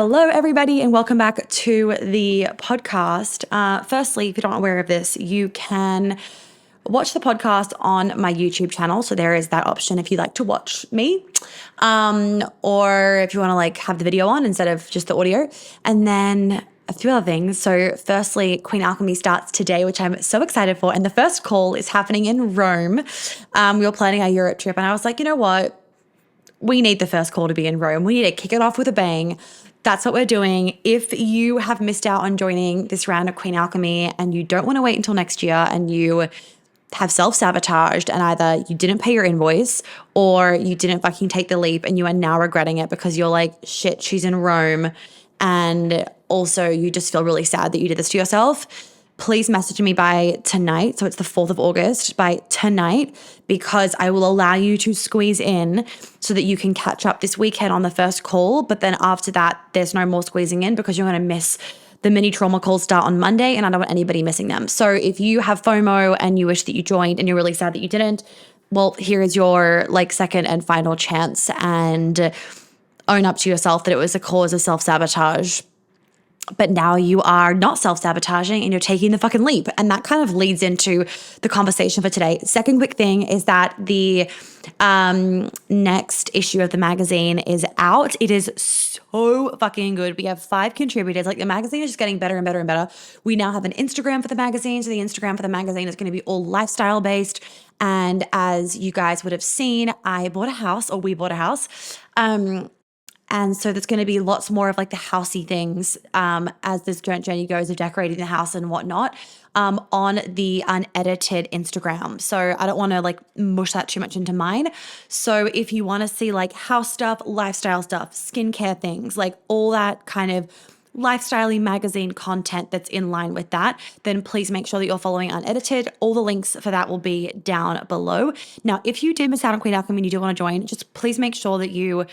Hello, everybody, and welcome back to the podcast. Firstly, if you're not aware of this, you can watch the podcast on my YouTube channel. So there is that option if you like to watch me, or if you want to have the video on instead of just the audio. And then a few other things. So firstly, Queen Alchemy starts today, which I'm so excited for. And the first call is happening in Rome. We were planning our Europe trip, and I was like, you know what? We need the first call to be in Rome. We need to kick it off with a bang. That's what we're doing. If you have missed out on joining this round of Queen Alchemy and you don't want to wait until next year and you have self-sabotaged and either you didn't pay your invoice or you didn't fucking take the leap and you are now regretting it because you're like, shit, she's in Rome. And also you just feel really sad that you did this to yourself, please message me by tonight. So it's the 4th of August by tonight, because I will allow you to squeeze in so that you can catch up this weekend on the first call. But then after that, there's no more squeezing in because you're going to miss the mini trauma calls start on Monday and I don't want anybody missing them. So if you have FOMO and you wish that you joined and you're really sad that you didn't, well, here is your second and final chance, and own up to yourself that it was a cause of self-sabotage. But now you are not self-sabotaging and you're taking the fucking leap. And that kind of leads into the conversation for today. Second quick thing is that the next issue of the magazine is out. It is so fucking good. We have 5 contributors. The magazine is just getting better and better and better. We now have an Instagram for the magazine. So the Instagram for the magazine is going to be all lifestyle based. And as you guys would have seen, we bought a house. And so there's going to be lots more of the housey things as this journey goes of decorating the house and whatnot on the unedited Instagram. So I don't want to mush that too much into mine. So if you want to see house stuff, lifestyle stuff, skincare things, all that kind of lifestyle-y magazine content that's in line with that, then please make sure that you're following unedited. All the links for that will be down below. Now, if you did miss out on Queen Alchemy and you do want to join, just please make sure that you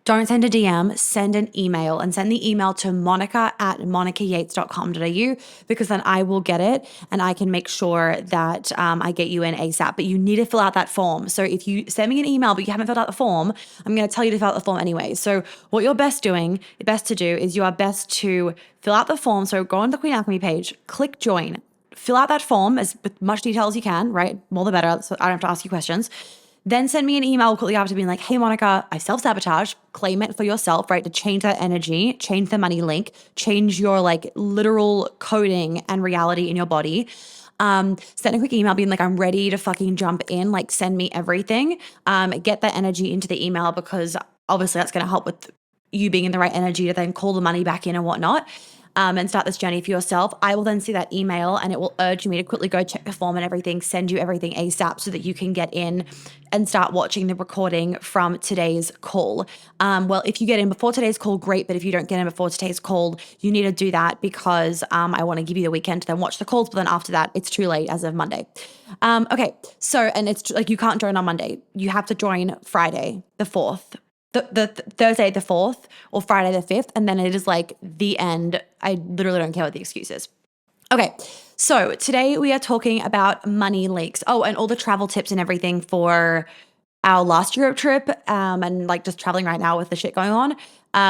don't send a DM, send an email, and send the email to monica@monicayates.com.au, because then I will get it and I can make sure that I get you in ASAP. But you need to fill out that form. So if you send me an email but you haven't filled out the form, I'm going to tell you to fill out the form anyway. So what you're best to do is you are best to fill out the form. So go on the Queen Alchemy page, click join, fill out that form with much detail as you can, right? More the better, so I don't have to ask you questions. Then send me an email quickly after being like, hey, Monica, I self-sabotage. Claim it for yourself, right? To change that energy, change the money link, change your literal coding and reality in your body. Send a quick email being like, I'm ready to fucking jump in. Send me everything. Get that energy into the email, because obviously that's going to help with you being in the right energy to then call the money back in and whatnot. And start this journey for yourself. I will then see that email and it will urge me to quickly go check the form and everything, send you everything ASAP so that you can get in and start watching the recording from today's call. Well, if you get in before today's call, great. But if you don't get in before today's call, you need to do that, because I want to give you the weekend to then watch the calls. But then after that, it's too late as of Monday. Okay. So, and it's you can't join on Monday. You have to join Friday, the 4th. The Thursday the 4th or Friday the 5th, and then it is the end. I literally don't care what the excuse is. Okay, so today we are talking about money leaks. Oh, and all the travel tips and everything for our last Europe trip, and just traveling right now with the shit going on,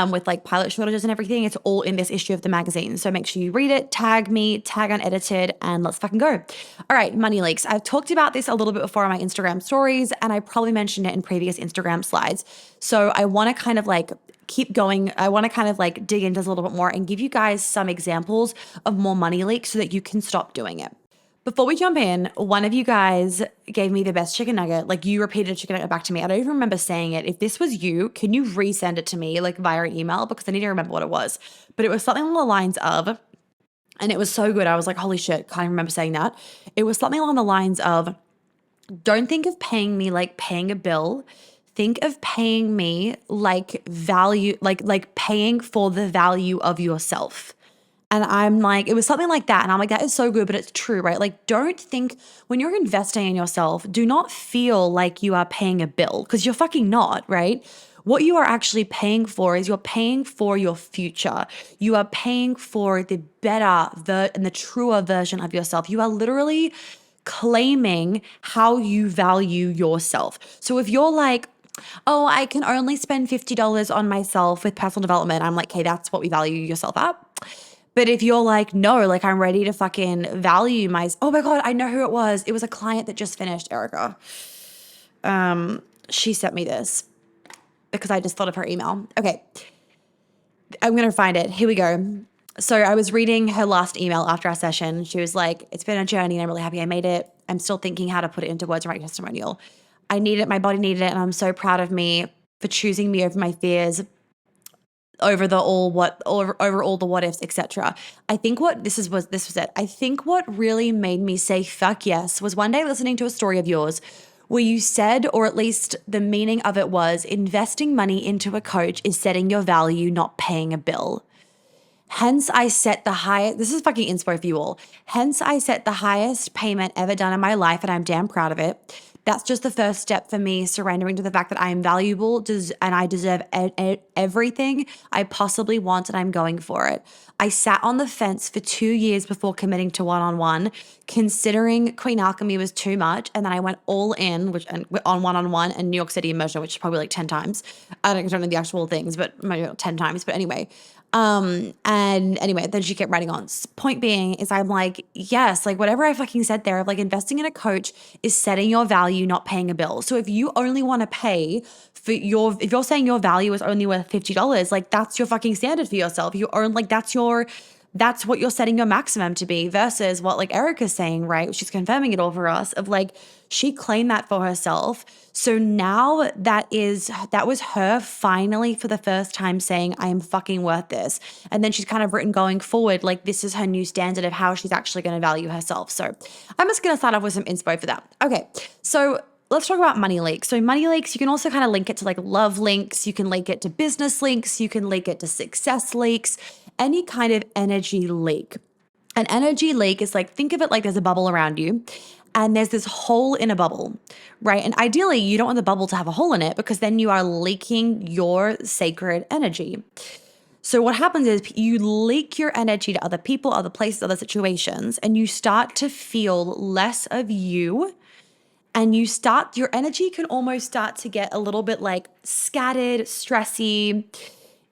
with pilot shortages and everything. It's all in this issue of the magazine. So make sure you read it, tag me, tag unedited, and let's fucking go. All right, money leaks. I've talked about this a little bit before on my Instagram stories, and I probably mentioned it in previous Instagram slides. So I want to kind of keep going. I want to kind of dig into this a little bit more and give you guys some examples of more money leaks so that you can stop doing it. Before we jump in, one of you guys gave me the best chicken nugget. You repeated chicken nugget back to me. I don't even remember saying it. If this was you, can you resend it to me via email? Because I need to remember what it was. But it was something along the lines of, and it was so good. I was like, holy shit, can't even remember saying that. It was something along the lines of, don't think of paying me like paying a bill. Think of paying me value, paying for the value of yourself. And I'm it was something like that. And I'm like, that is so good, but it's true, right? Don't think when you're investing in yourself, do not feel like you are paying a bill, because you're fucking not, right? What you are actually paying for is you're paying for your future. You are paying for the better and the truer version of yourself. You are literally claiming how you value yourself. So if you're oh, I can only spend $50 on myself with personal development. I'm like, okay, that's what we value yourself at. But if you're like, no, like I'm ready to fucking value oh my God, I know who it was. It was a client that just finished, Erica. She sent me this because I just thought of her email. Okay. I'm going to find it. Here we go. So I was reading her last email after our session. She was like, it's been a journey and I'm really happy I made it. I'm still thinking how to put it into words and write a testimonial. I need it. My body needed it. And I'm so proud of me for choosing me over my fears, over all the what ifs, etc. I think this was it. I think what really made me say fuck yes was one day listening to a story of yours where you said, or at least the meaning of it was, investing money into a coach is setting your value, not paying a bill. Hence, I set the highest, this is fucking inspo for you all. Hence, I set the highest payment ever done in my life, and I'm damn proud of it. That's just the first step for me, surrendering to the fact that I am valuable and I deserve everything I possibly want, and I'm going for it. I sat on the fence for 2 years before committing to one-on-one, considering Queen Alchemy was too much, and then I went all in on one-on-one and New York City Immersion, which is probably like 10 times. I don't know the actual things, but maybe 10 times. But anyway, and anyway, then she kept writing on. Point being is I'm like, yes, like whatever I fucking said there, of like investing in a coach is setting your value, not paying a bill. So if you only want to pay for if you're saying your value is only worth $50, like that's your fucking standard for yourself. You earn, like that's what you're setting your maximum to be, versus what like Erica's saying, right? She's confirming it all for us, of like, she claimed that for herself. So now that was her finally for the first time saying, I am fucking worth this. And then she's kind of written going forward, like this is her new standard of how she's actually going to value herself. So I'm just going to start off with some inspo for that. Okay. So let's talk about money leaks. So money leaks, you can also kind of link it to like love links. You can link it to business links. You can link it to success leaks, any kind of energy leak. An energy leak is like, think of it like there's a bubble around you and there's this hole in a bubble, right? And ideally you don't want the bubble to have a hole in it, because then you are leaking your sacred energy. So what happens is you leak your energy to other people, other places, other situations, and you start to feel less of you. And your energy can almost start to get a little bit like scattered, stressy.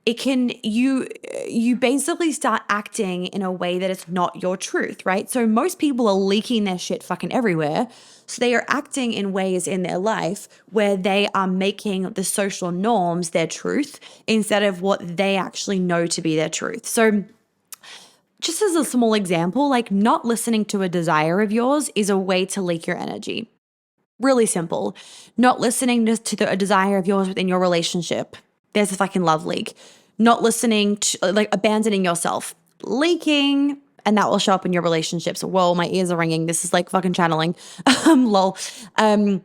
You basically start acting in a way that is not your truth, right? So most people are leaking their shit fucking everywhere. So they are acting in ways in their life where they are making the social norms their truth instead of what they actually know to be their truth. So just as a small example, like not listening to a desire of yours is a way to leak your energy. Really simple. Not listening to a desire of yours within your relationship. There's a fucking love leak. Not listening to, like, abandoning yourself. Leaking, and that will show up in your relationships. Whoa, my ears are ringing. This is like fucking channeling. Lol. You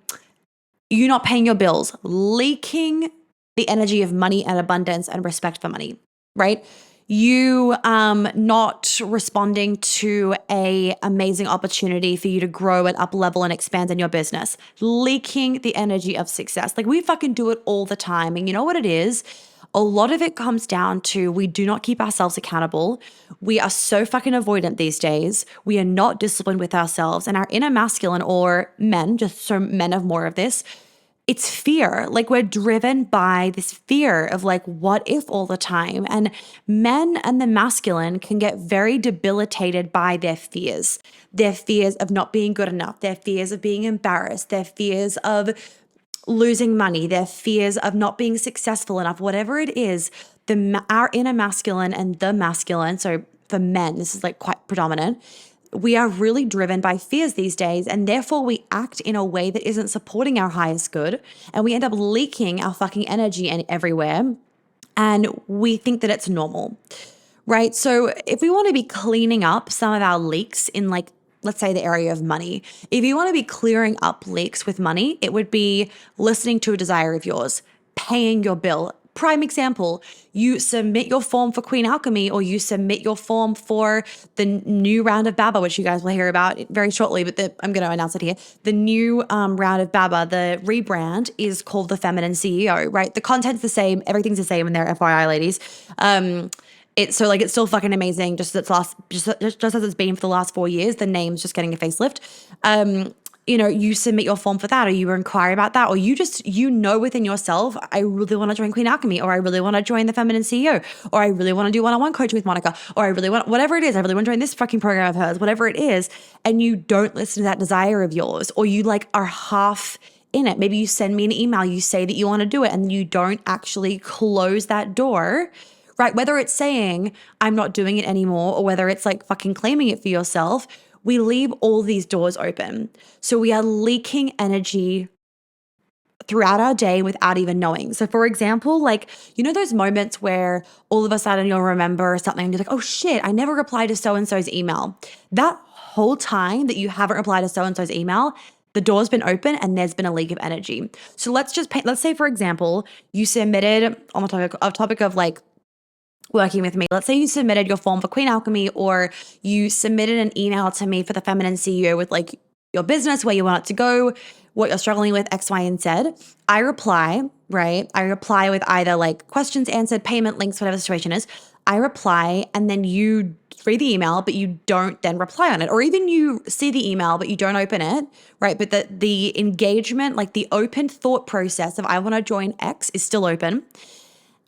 not paying your bills. Leaking the energy of money and abundance and respect for money, right? You not responding to a amazing opportunity for you to grow and up level and expand in your business, leaking the energy of success. Like we fucking do it all the time. And you know what it is? A lot of it comes down to we do not keep ourselves accountable. We are so fucking avoidant these days. We are not disciplined with ourselves, and our inner masculine, or men, just so men have more of this, it's fear. Like we're driven by this fear of like, what if all the time? And men and the masculine can get very debilitated by their fears of not being good enough, their fears of being embarrassed, their fears of losing money, their fears of not being successful enough, whatever it is. Our inner masculine and the masculine, so for men, this is like quite predominant. We are really driven by fears these days, and therefore we act in a way that isn't supporting our highest good, and we end up leaking our fucking energy everywhere, and we think that it's normal, right? So if we want to be cleaning up some of our leaks in, like, let's say the area of money, if you want to be clearing up leaks with money, it would be listening to a desire of yours, paying your bill. Prime example, you submit your form for Queen Alchemy, or you submit your form for the new round of BABA, which you guys will hear about very shortly, but I'm going to announce it here. The new round of BABA, the rebrand, is called the Feminine CEO, right? The content's the same, everything's the same in there, FYI, ladies. It's still fucking amazing. Just as it's been for the last 4 years, the name's just getting a facelift. you submit your form for that, or you inquire about that, or you know within yourself, I really want to join Queen Alchemy, or I really want to join the Feminine CEO, or I really want to do one-on-one coaching with Monica, or I really want, whatever it is, I really want to join this fucking program of hers, whatever it is, and you don't listen to that desire of yours, or you like are half in it. Maybe you send me an email, you say that you want to do it, and you don't actually close that door, right? Whether it's saying, I'm not doing it anymore, or whether it's like fucking claiming it for yourself, we leave all these doors open. So we are leaking energy throughout our day without even knowing. So for example, like, those moments where all of a sudden you'll remember something and you're like, oh shit, I never replied to so-and-so's email. That whole time that you haven't replied to so-and-so's email, the door's been open and there's been a leak of energy. So let's say, for example, you submitted on the topic of like working with me. Let's say you submitted your form for Queen Alchemy, or you submitted an email to me for the Feminine CEO with like your business, where you want it to go, what you're struggling with, X, Y, and Z. I reply, right? I reply with either like questions answered, payment links, whatever the situation is. I reply, and then you read the email, but you don't then reply on it. Or even you see the email, but you don't open it, right? But the engagement, like the open thought process of I want to join X is still open.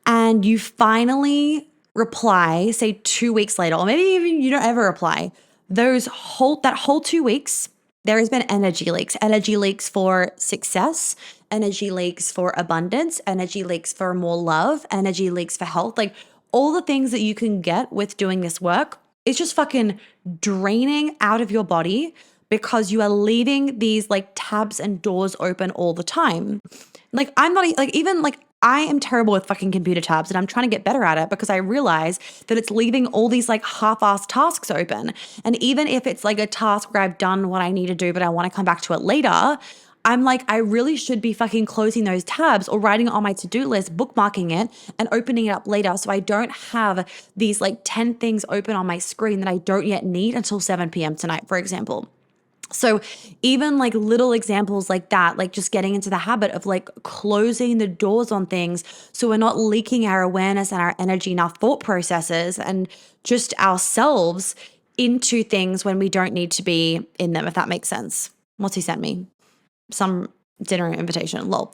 And you finally reply, say 2 weeks later, or maybe even you don't ever reply. That whole 2 weeks, there has been energy leaks for success, energy leaks for abundance, energy leaks for more love, energy leaks for health. Like all the things that you can get with doing this work, it's just fucking draining out of your body because you are leaving these like tabs and doors open all the time. Like I'm not like even like I am terrible with fucking computer tabs, and I'm trying to get better at it because I realize that it's leaving all these like half-assed tasks open. And even if it's like a task where I've done what I need to do, but I want to come back to it later, I'm like, I really should be fucking closing those tabs or writing it on my to-do list, bookmarking it and opening it up later, so I don't have these like 10 things open on my screen that I don't yet need until 7 p.m. tonight, for example. So even like little examples like that, like just getting into the habit of like closing the doors on things so we're not leaking our awareness and our energy and our thought processes and just ourselves into things when we don't need to be in them, if that makes sense. What's he sent me? Some dinner invitation, lol.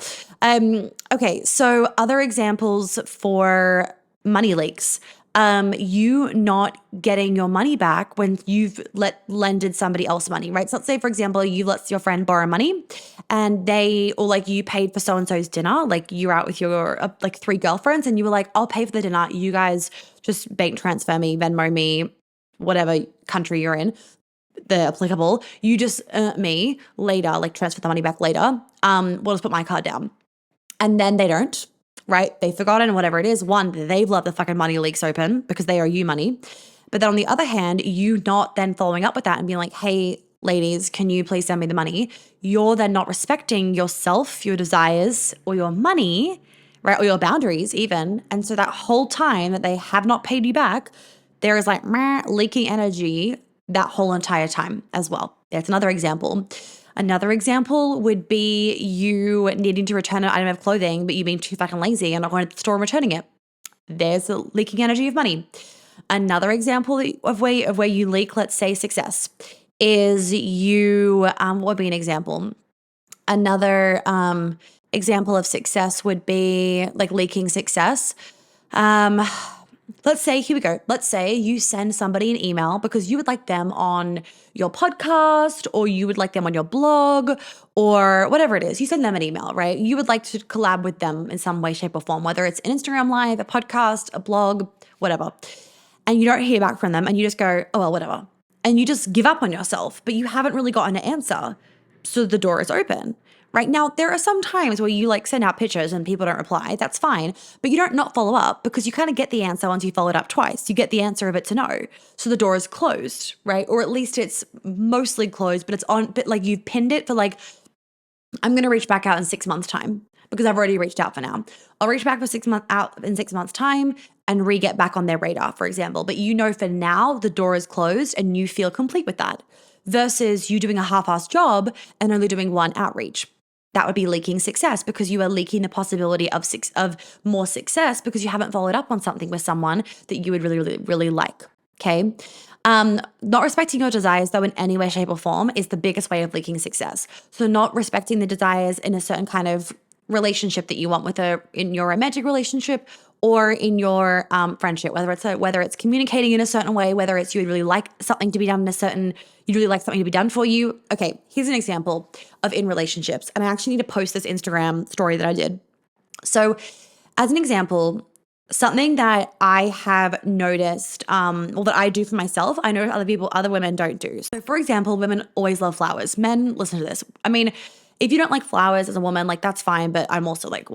Okay, so other examples for money leaks. You not getting your money back when you've lended somebody else money, right? So let's say, for example, you let your friend borrow money and you paid for so-and-so's dinner, like you're out with your like 3 girlfriends and you were like, I'll pay for the dinner. You guys just bank transfer me, Venmo me, whatever country you're in, the applicable. You just me later, like transfer the money back later. We'll just put my card down. And then they don't. Right? They've forgotten whatever it is. One, they've let the fucking money leaks open because they owe you money. But then on the other hand, you not then following up with that and being like, hey, ladies, can you please send me the money? You're then not respecting yourself, your desires, or your money, right? Or your boundaries even. And so that whole time that they have not paid you back, there is like leaking energy that whole entire time as well. That's another example. Another example would be you needing to return an item of clothing, but you being too fucking lazy and not going to the store and returning it. There's the leaking energy of money. Another example of where you leak, let's say, success, is you, what would be an example? Another example of success would be like leaking success. Let's say, here we go. Let's say you send somebody an email because you would like them on your podcast, or you would like them on your blog, or whatever it is. You send them an email, right? You would like to collab with them in some way, shape, or form, whether it's an Instagram live, a podcast, a blog, whatever. And you don't hear back from them and you just go, oh, well, whatever. And you just give up on yourself, but you haven't really gotten an answer. So the door is open. Right now, there are some times where you like send out pictures and people don't reply. That's fine. But you don't not follow up because you kind of get the answer once you followed up twice. You get the answer of it to no. So the door is closed, right? Or at least it's mostly closed, but it's on, but like you've pinned it for like, I'm going to reach back out in 6 months' time because I've already reached out for now. I'll reach back for 6 months out in 6 months' time and get back on their radar, for example. But you know, for now, the door is closed and you feel complete with that versus you doing a half-assed job and only doing one outreach. That would be leaking success because you are leaking the possibility of more success because you haven't followed up on something with someone that you would really, really, really like. Okay. Not respecting your desires, though, in any way, shape, or form is the biggest way of leaking success. So, not respecting the desires in a certain kind of relationship that you want in your romantic relationship or in your friendship, whether it's communicating in a certain way, whether it's you really like something to be done you'd really like something to be done for you. Okay, here's an example of in relationships, and I actually need to post this Instagram story that I did. So, as an example, something that I have noticed, or that I do for myself, I know other women don't do. So, for example, women always love flowers. Men, listen to this. I mean, if you don't like flowers as a woman, like that's fine. But I'm also like,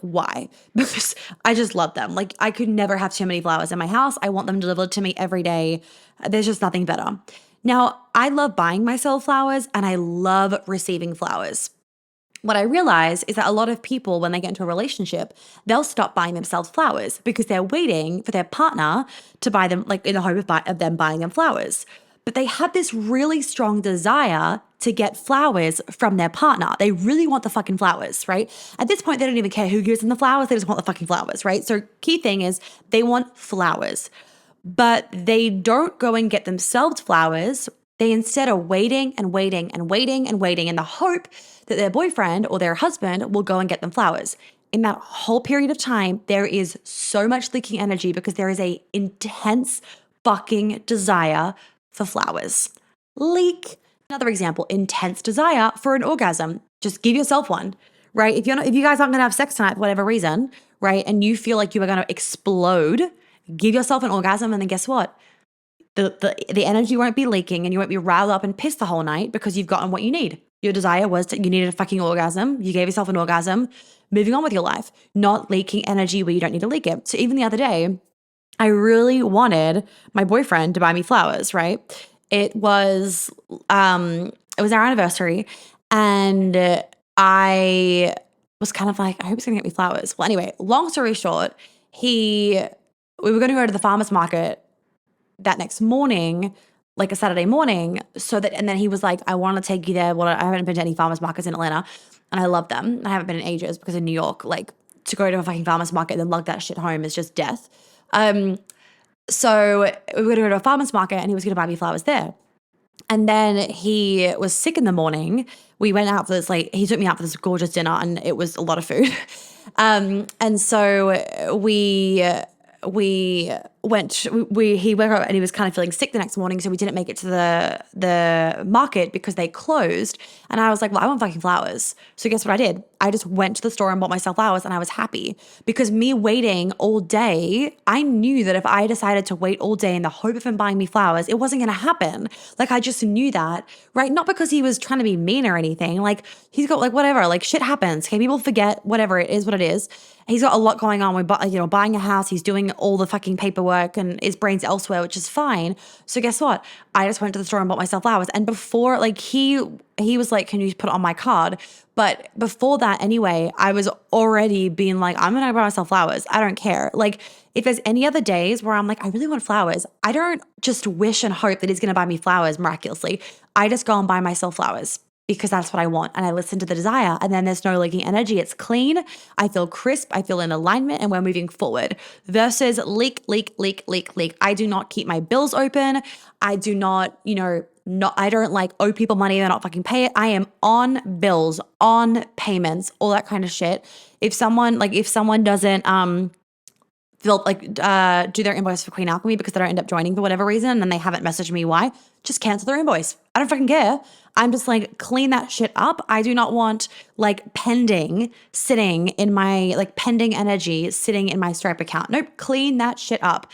why? Because I just love them. Like, I could never have too many flowers in my house. I want them delivered to me every day. There's just nothing better. Now, I love buying myself flowers and I love receiving flowers. What I realize is that a lot of people, when they get into a relationship, they'll stop buying themselves flowers because they're waiting for their partner to buy them, like in the hope of them buying them flowers. But they have this really strong desire to get flowers from their partner. They really want the fucking flowers, right? At this point, they don't even care who gives them the flowers. They just want the fucking flowers, right? So key thing is they want flowers, but they don't go and get themselves flowers. They instead are waiting and waiting and waiting and waiting in the hope that their boyfriend or their husband will go and get them flowers. In that whole period of time, there is so much leaking energy because there is a intense fucking desire for flowers. Leak. Another example, intense desire for an orgasm. Just give yourself one, right? If you guys aren't gonna have sex tonight for whatever reason, right, and you feel like you are gonna explode, give yourself an orgasm, and then guess what? The energy won't be leaking and you won't be riled up and pissed the whole night because you've gotten what you need. Your desire was you needed a fucking orgasm. You gave yourself an orgasm, moving on with your life, not leaking energy where you don't need to leak it. So even the other day, I really wanted my boyfriend to buy me flowers, right? It was our anniversary and I was kind of like, I hope he's gonna get me flowers. Well, anyway, long story short, we were gonna go to the farmer's market that next morning, like a Saturday morning, and then he was like, I want to take you there. Well, I haven't been to any farmers markets in Atlanta and I love them. I haven't been in ages because in New York, like to go to a fucking farmer's market and then lug that shit home is just death. So we were going to go to a farmer's market and he was going to buy me flowers there. And then he was sick in the morning. We went out for this, he took me out for this gorgeous dinner and it was a lot of food. And so we he woke up and he was kind of feeling sick the next morning, so we didn't make it to the market because they closed. And I was like, well, I want fucking flowers. So guess what I did? I just went to the store and bought myself flowers and I was happy because me waiting all day, I knew that if I decided to wait all day in the hope of him buying me flowers, it wasn't going to happen. Like I just knew that, right? Not because he was trying to be mean or anything. Like he's got whatever, shit happens. Okay, people forget, whatever, it is what it is. He's got a lot going on with, buying a house. He's doing all the fucking paperwork and his brain's elsewhere, which is fine. So guess what? I just went to the store and bought myself flowers. And before, he was like, can you put it on my card? But before that anyway, I was already being like, I'm going to buy myself flowers. I don't care. Like if there's any other days where I'm like, I really want flowers, I don't just wish and hope that he's going to buy me flowers miraculously. I just go and buy myself flowers, because that's what I want. And I listen to the desire and then there's no leaking energy. It's clean. I feel crisp. I feel in alignment and we're moving forward versus leak. I do not keep my bills open. I do not, I don't owe people money. They're not fucking pay it. I am on bills, on payments, all that kind of shit. If someone doesn't, do their invoice for Queen Alchemy because they don't end up joining for whatever reason and then they haven't messaged me why, just cancel their invoice. I don't fucking care. I'm just clean that shit up. I do not want pending energy sitting in my Stripe account. Nope, clean that shit up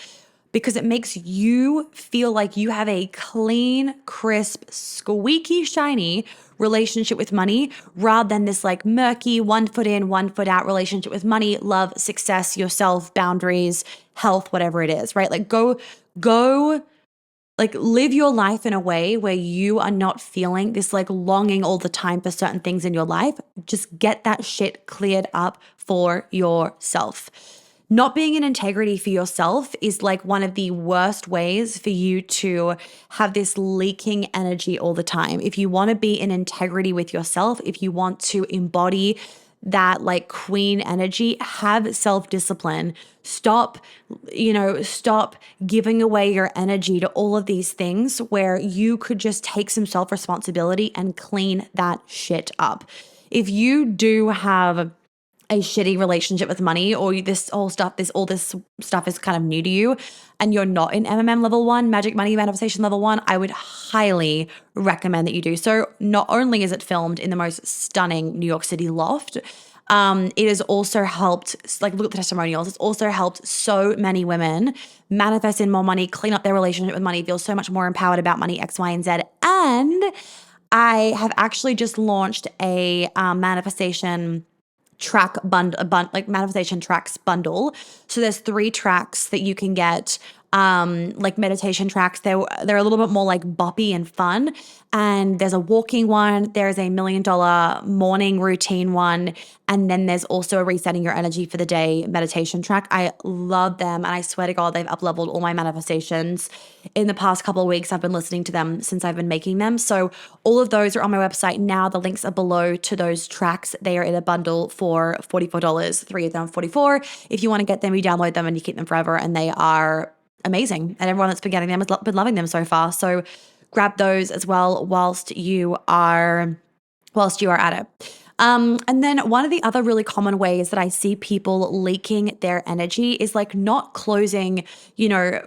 because it makes you feel like you have a clean, crisp, squeaky, shiny relationship with money rather than this murky 1 foot in, 1 foot out relationship with money, love, success, yourself, boundaries, health, whatever it is, right? Go live your life in a way where you are not feeling this longing all the time for certain things in your life. Just get that shit cleared up for yourself. Not being in integrity for yourself is one of the worst ways for you to have this leaking energy all the time. If you want to be in integrity with yourself, if you want to embody that like queen energy, have self-discipline. Stop giving away your energy to all of these things where you could just take some self-responsibility and clean that shit up. If you do have a shitty relationship with money, or all this stuff is kind of new to you, and you're not in MMM level 1, Magic Money Manifestation level 1, I would highly recommend that you do so. Not only is it filmed in the most stunning New York City loft, it has also helped, like, look at the testimonials. It's also helped so many women manifest in more money, clean up their relationship with money, feel so much more empowered about money, X, Y, and Z. And I have actually just launched a manifestation track like manifestation tracks bundle. So there's 3 tracks that you can get, like meditation tracks. They're a little bit more like boppy and fun. And there's a walking one, there's a $1 million morning routine one, and then there's also a resetting your energy for the day meditation track. I love them, and I swear to God, they've up-leveled all my manifestations. In the past couple of weeks, I've been listening to them since I've been making them. So all of those are on my website now. The links are below to those tracks. They are in a bundle for $44, 3 of them $44. If you want to get them, you download them and you keep them forever, and they are amazing. And everyone that's been getting them has been loving them so far. So grab those as well whilst you are at it. And then one of the other really common ways that I see people leaking their energy is like not closing,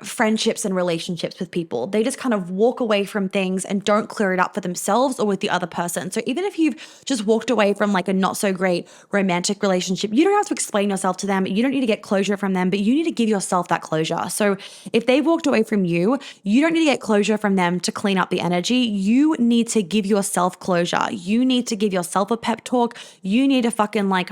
friendships and relationships with people. They just kind of walk away from things and don't clear it up for themselves or with the other person. So even if you've just walked away from like a not so great romantic relationship, you don't have to explain yourself to them. You don't need to get closure from them, but you need to give yourself that closure. So if they've walked away from you, you don't need to get closure from them to clean up the energy. You need to give yourself closure. You need to give yourself a pep talk. You need to fucking like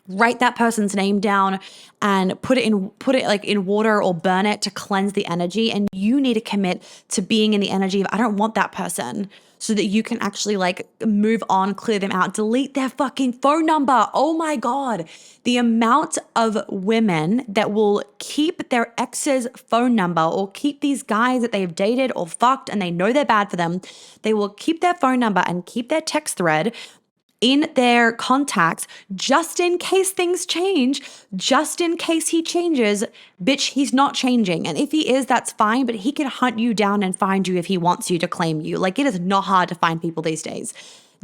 write that person's name down and put it in water or burn it to cleanse the energy. And you need to commit to being in the energy of, I don't want that person, so that you can actually like move on, clear them out, delete their fucking phone number. Oh my God. The amount of women that will keep their ex's phone number, or keep these guys that they've dated or fucked and they know they're bad for them, they will keep their phone number and keep their text thread in their contacts just in case things change, just in case he changes. Bitch, he's not changing. And if he is, that's fine, but he can hunt you down and find you if he wants you to claim you. Like, it is not hard to find people these days.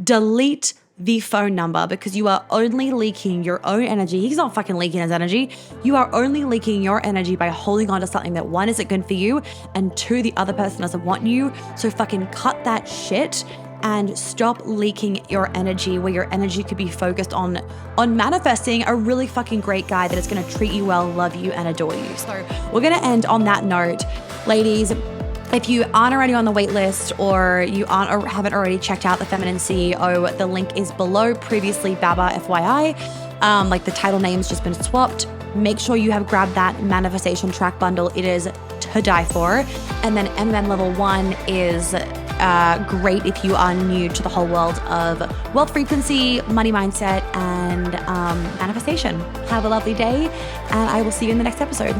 Delete the phone number, because you are only leaking your own energy. He's not fucking leaking his energy. You are only leaking your energy by holding on to something that, 1, isn't good for you, and 2, the other person doesn't want you. So fucking cut that shit and stop leaking your energy, where your energy could be focused on manifesting a really fucking great guy that is going to treat you well, love you, and adore you. So we're going to end on that note. Ladies, if you aren't already on the wait list, or you aren't or haven't already checked out the Feminine CEO, the link is below. Previously Baba, FYI. Like the title name's just been swapped. Make sure you have grabbed that manifestation track bundle. It is to die for. And then MMM level 1 is great if you are new to the whole world of wealth frequency, money mindset, and manifestation. Have a lovely day, and I will see you in the next episode.